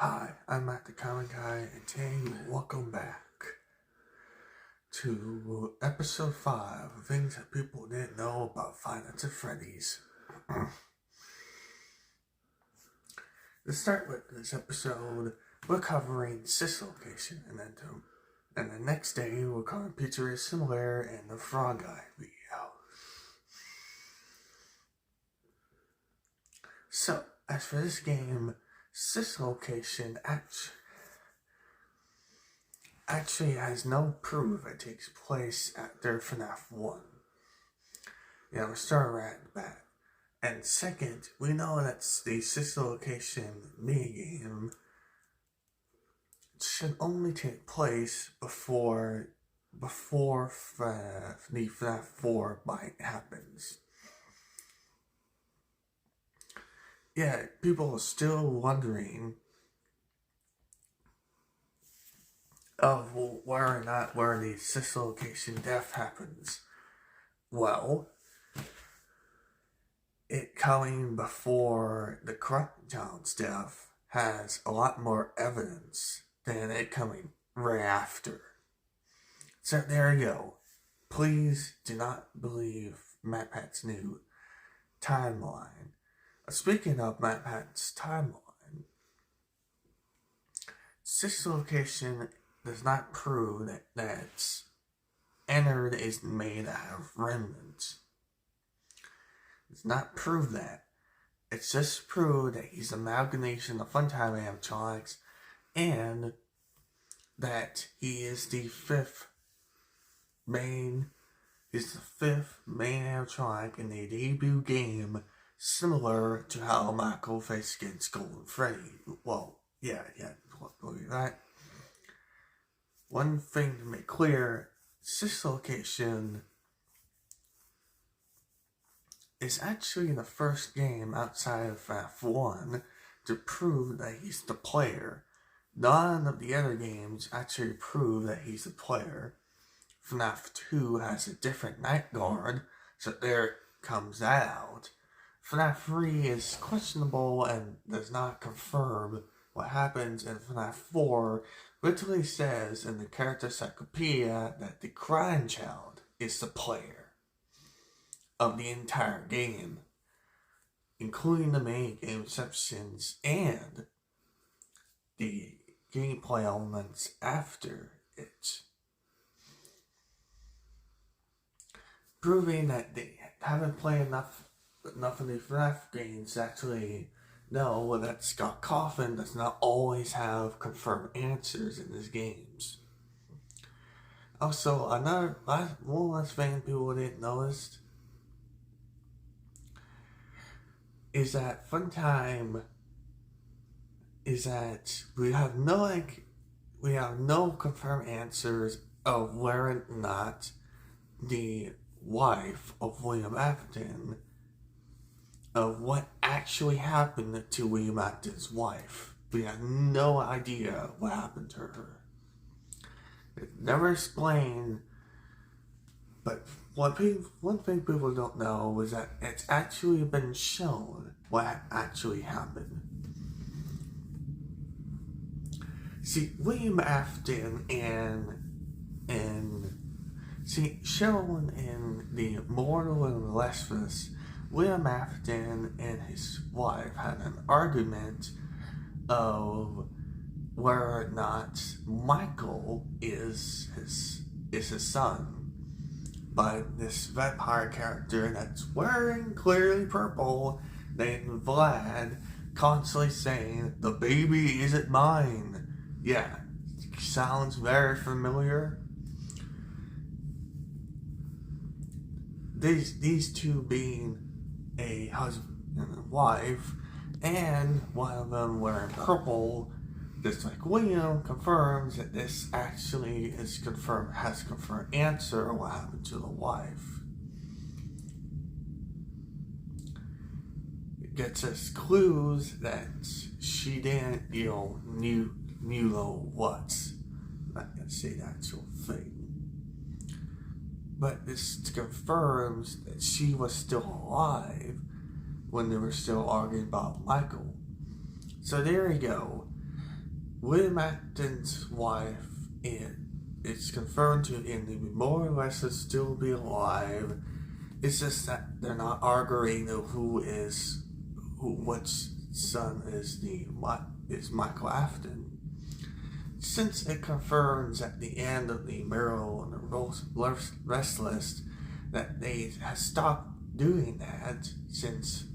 Hi, I'm Matt the Comic Guy, and today welcome back to episode 5 of things that people didn't know about Five Nights at Freddy's. To start with this episode, we're covering Sis Location, and the next day we're covering Pizzeria Similar and the Frog Guy video. So, as for this game, Sis Location actually has no proof it takes place after FNAF 1. We start right at the back. And second, we know that the Sis Location minigame should only take place before the FNAF 4 bite happens. Yeah, people are still wondering of where the Sis Location death happens. Well, it coming before the Corrupt Child's death has a lot more evidence than it coming right after. So there you go. Please do not believe MatPat's new timeline. Speaking of MatPat's timeline, Sis Location does not prove that Ennard is made out of remnants. It does not prove that. It's just prove that he's an amalgamation of Funtime animatronics and that he is the fifth main animatronic in the debut game, similar to how Michael faced against Golden Freddy. Well, yeah, right? One thing to make clear, Sis Location is actually the first game outside of FNAF 1 to prove that he's the player. None of the other games actually prove that he's the player. FNAF 2 has a different night guard, so there comes that out. FNAF 3 is questionable and does not confirm what happens, and FNAF 4 literally says in the character encyclopedia that the Crying Child is the player of the entire game, including the main game sections and the gameplay elements after it, proving that they haven't played enough of the FNAF games to actually know that Scott Cawthon does not always have confirmed answers in his games. Also, one last thing people didn't notice is that Funtime is that we have no confirmed answers of whether or not the wife of William Afton, of what actually happened to William Afton's wife. We have no idea what happened to her. It's never explained, but one thing people don't know is that it's actually been shown what actually happened. See, William Afton shown in the Mortal and Restless, William Afton and his wife had an argument of whether or not Michael is his son. But this vampire character that's wearing clearly purple, named Vlad, constantly saying, "The baby isn't mine." Yeah, sounds very familiar. These two being a husband and a wife, and one of them wearing purple, just like William, confirms that this actually has confirmed answer of what happened to the wife. It gets us clues that she didn't, knew what. I'm not gonna say the actual thing. But this confirms that she was still alive when they were still arguing about Michael. So there you go. William Afton's wife it's confirmed to more or less to still be alive. It's just that they're not arguing which son is Michael Afton. Since it confirms at the end of the Meryl and the rest list that they have stopped doing that, since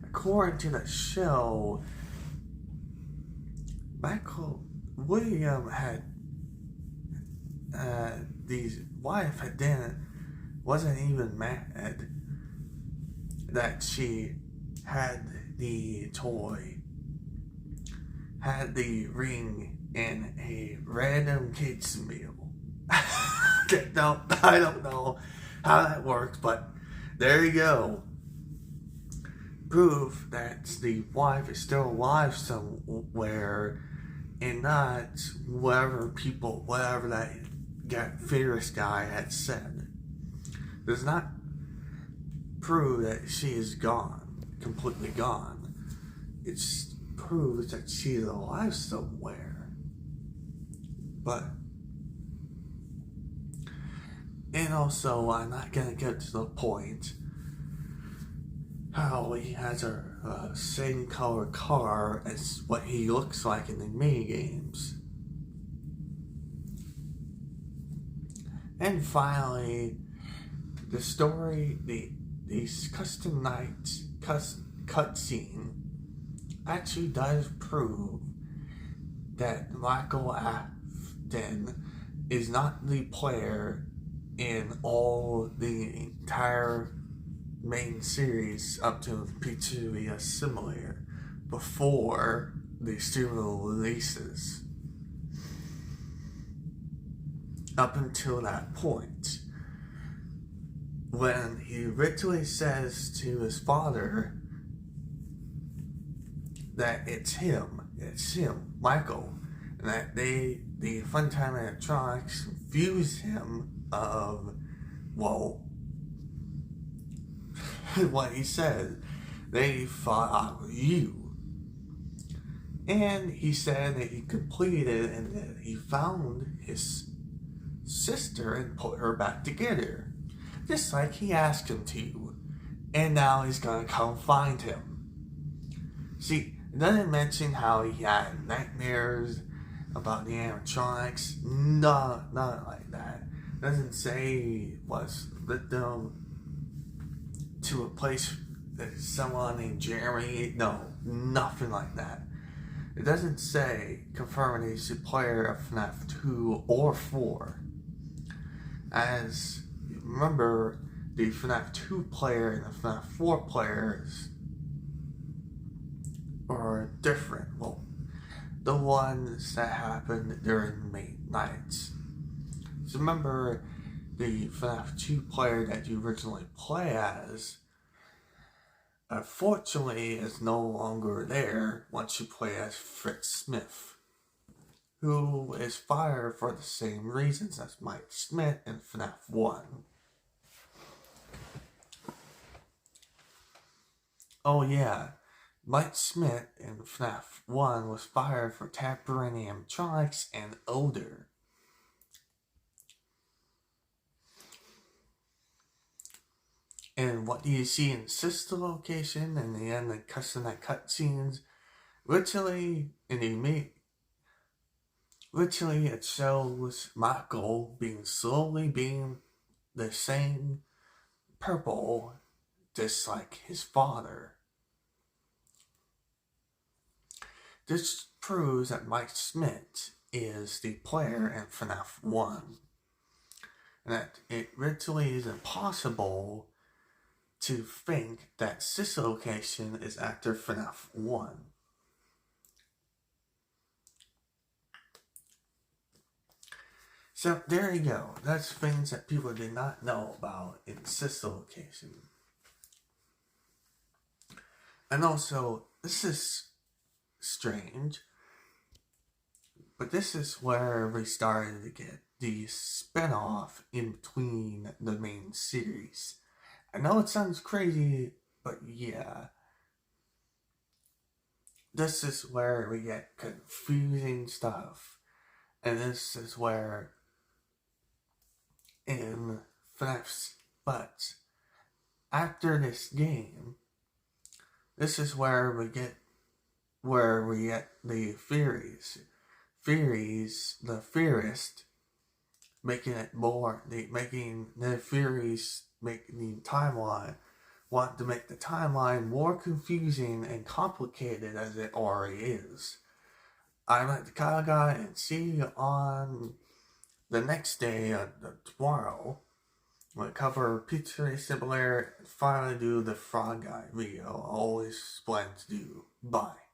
according to the show, William had the wife wasn't even mad that she had the toy, had the ring in a random kids meal. No, I don't know how that works, but there you go. Proof that the wife is still alive somewhere, and not whatever that fierce guy had said. Does not prove that she is gone, completely gone. It proves that she is alive somewhere. And also, I'm not gonna get to the point how he has a same color car as what he looks like in the mini games. And finally, the story, the custom night cutscene actually does prove that Michael Afton is not the player in all the entire main series up to the Pizzeria Simulator before the serial releases. Up until that point, when he literally says to his father that it's him, Michael, and that the Funtime Electronics confuse him of, well, what he said, they thought I was you. And he said that he completed it and that he found his sister and put her back together, just like he asked him to. And now he's gonna come find him. See, it doesn't mention how he had nightmares about the animatronics. No, not like that. It doesn't say he was victim to a place that someone named Jeremy. No, nothing like that. It doesn't say confirming he's a player of FNAF 2 or 4. As remember, the FNAF 2 player and the FNAF 4 players are different. Well, the ones that happened during main nights. So remember, the FNAF 2 player that you originally play as, unfortunately, is no longer there once you play as Fritz Smith, who is fired for the same reasons as Mike Smith in FNAF 1. Oh yeah, Mike Smith in FNAF 1 was fired for tampering animatronics and odor. And what do you see in Sister Location and the end of custom night cutscenes? Literally it shows Michael slowly being the same purple, just like his father. This proves that Mike Smith is the player in FNAF 1. And that it literally is impossible to think that Sister Location is after FNAF 1. So there you go. That's things that people did not know about in Sister Location. And also, this is strange, but this is where we started to get the spin-off in between the main series. I know it sounds crazy, but yeah. this is where we get confusing stuff. And this is where in FNAF's but after this game, this is where we get the theories. The theorist making it more, making the theories make the timeline, want to make the timeline more confusing and complicated as it already is. I'm like the Kyle Guy, and see you on the next day, tomorrow. I'm going to cover Pizza Similar and finally do the Frog Guy video I always plan to do. Bye.